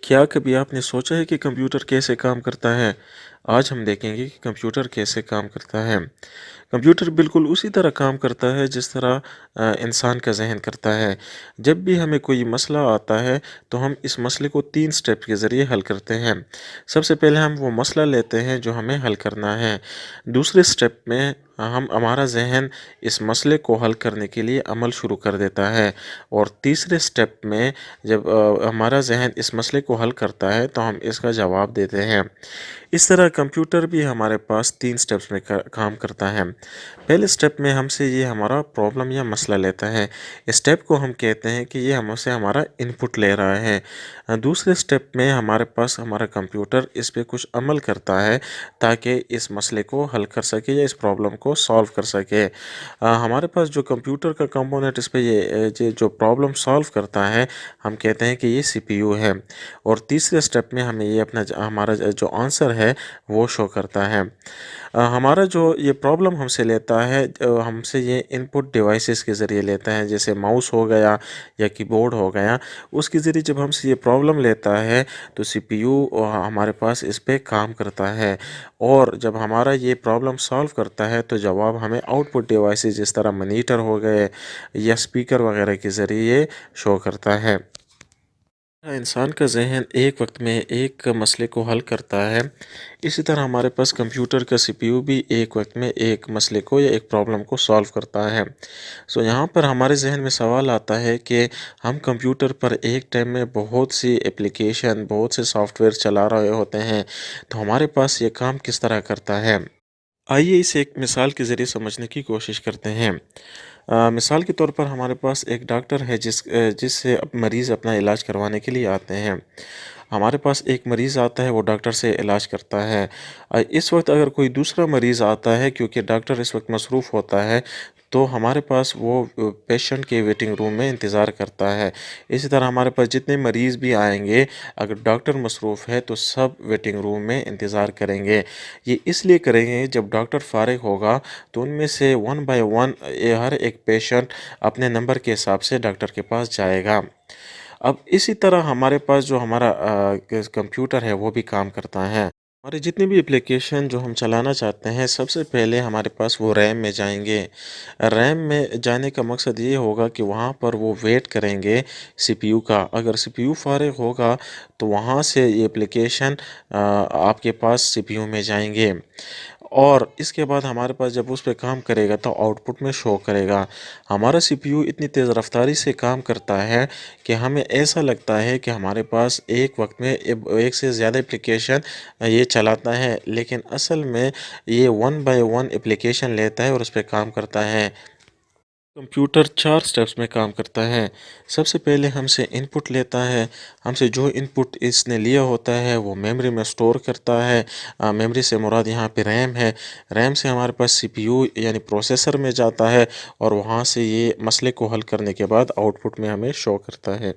क्या कभी आपने सोचा है कि कंप्यूटर कैसे काम करता है? आज हम देखेंगे कि कंप्यूटर कैसे काम करता है। कंप्यूटर बिल्कुल उसी तरह काम करता है जिस तरह इंसान का ज़हन करता है। जब भी हमें कोई मसला आता है तो हम इस मसले को 3 स्टेप के ज़रिए हल करते हैं। सबसे पहले हम वो मसला लेते हैं जो हमें हल करना है। दूसरे स्टेप में हम हमारा ज़हन इस मसले को हल करने के लिए अमल शुरू कर देता है और तीसरे स्टेप में जब हमारा ज़हन इस मसले को हल करता है तो हम इसका जवाब देते हैं। इस तरह कंप्यूटर भी हमारे पास 3 स्टेप्स में काम करता है। पहले स्टेप में हमसे ये हमारा प्रॉब्लम या मसला लेता है। इस स्टेप को हम कहते हैं कि ये हमसे हमारा इनपुट ले रहा है। दूसरे स्टेप में हमारे पास हमारा कंप्यूटर इस पे कुछ अमल करता है ताकि इस मसले को हल कर सके या इस प्रॉब्लम को सॉल्व कर सके। हमारे पास जो कंप्यूटर का कंपोनेंट इस पे ये जो प्रॉब्लम सॉल्व करता है, हम कहते हैं कि ये सीपीयू है। और तीसरे स्टेप में हमें ये हमारा जो आंसर है वो शो करता है। हमारा जो ये प्रॉब्लम हमसे लेता है, हमसे ये इनपुट डिवाइसेस के ज़रिए लेता है, जैसे माउस हो गया या कीबोर्ड हो गया। उसके ज़रिए जब हमसे ये प्रॉब्लम लेता है तो सीपीयू हमारे पास इस पे काम करता है और जब हमारा ये प्रॉब्लम सॉल्व करता है तो जवाब हमें आउटपुट डिवाइसेस जिस तरह मॉनिटर हो गए या स्पीकर वगैरह के ज़रिए शो करता है। इंसान का ज़हन एक वक्त में एक मसले को हल करता है, इसी तरह हमारे पास कंप्यूटर का सीपीयू भी एक वक्त में एक मसले को या एक प्रॉब्लम को सॉल्व करता है। यहाँ पर हमारे जहन में सवाल आता है कि हम कंप्यूटर पर एक टाइम में बहुत सी एप्लीकेशन, बहुत से सॉफ्टवेयर चला रहे होते हैं, तो हमारे पास ये काम किस तरह करता है। आइए इसे एक मिसाल के ज़रिए समझने की कोशिश करते हैं। मिसाल के तौर पर हमारे पास एक डॉक्टर है जिससे मरीज़ अपना इलाज करवाने के लिए आते हैं। हमारे पास एक मरीज़ आता है, वो डॉक्टर से इलाज करता है। इस वक्त अगर कोई दूसरा मरीज़ आता है, क्योंकि डॉक्टर इस वक्त मसरूफ़ होता है, तो हमारे पास वो पेशेंट के वेटिंग रूम में इंतज़ार करता है। इसी तरह हमारे पास जितने मरीज़ भी आएंगे, अगर डॉक्टर मसरूफ़ है तो सब वेटिंग रूम में इंतज़ार करेंगे। ये इसलिए करेंगे जब डॉक्टर फारिग होगा तो उनमें से वन बाय वन हर एक पेशेंट अपने नंबर के हिसाब से डॉक्टर के पास जाएगा। अब इसी तरह हमारे पास जो हमारा कंप्यूटर है वो भी काम करता है। हमारे जितने भी एप्लीकेशन जो हम चलाना चाहते हैं, सबसे पहले हमारे पास वो रैम में जाएंगे। रैम में जाने का मकसद ये होगा कि वहाँ पर वो वेट करेंगे सीपीयू का। अगर सीपीयू फारिग होगा तो वहाँ से ये एप्लीकेशन आपके पास सीपीयू में जाएंगे और इसके बाद हमारे पास जब उस पे काम करेगा तो आउटपुट में शो करेगा। हमारा सीपीयू इतनी तेज़ रफ्तारी से काम करता है कि हमें ऐसा लगता है कि हमारे पास एक वक्त में एक से ज़्यादा एप्लीकेशन ये चलाता है, लेकिन असल में ये वन बाय वन एप्लीकेशन लेता है और उस पर काम करता है। कंप्यूटर 4 स्टेप्स में काम करता है। सबसे पहले हमसे इनपुट लेता है। हमसे जो इनपुट इसने लिया होता है वो मेमोरी में स्टोर करता है। मेमोरी से मुराद यहाँ पे रैम है। रैम से हमारे पास सीपीयू यानी प्रोसेसर में जाता है और वहाँ से ये मसले को हल करने के बाद आउटपुट में हमें शो करता है।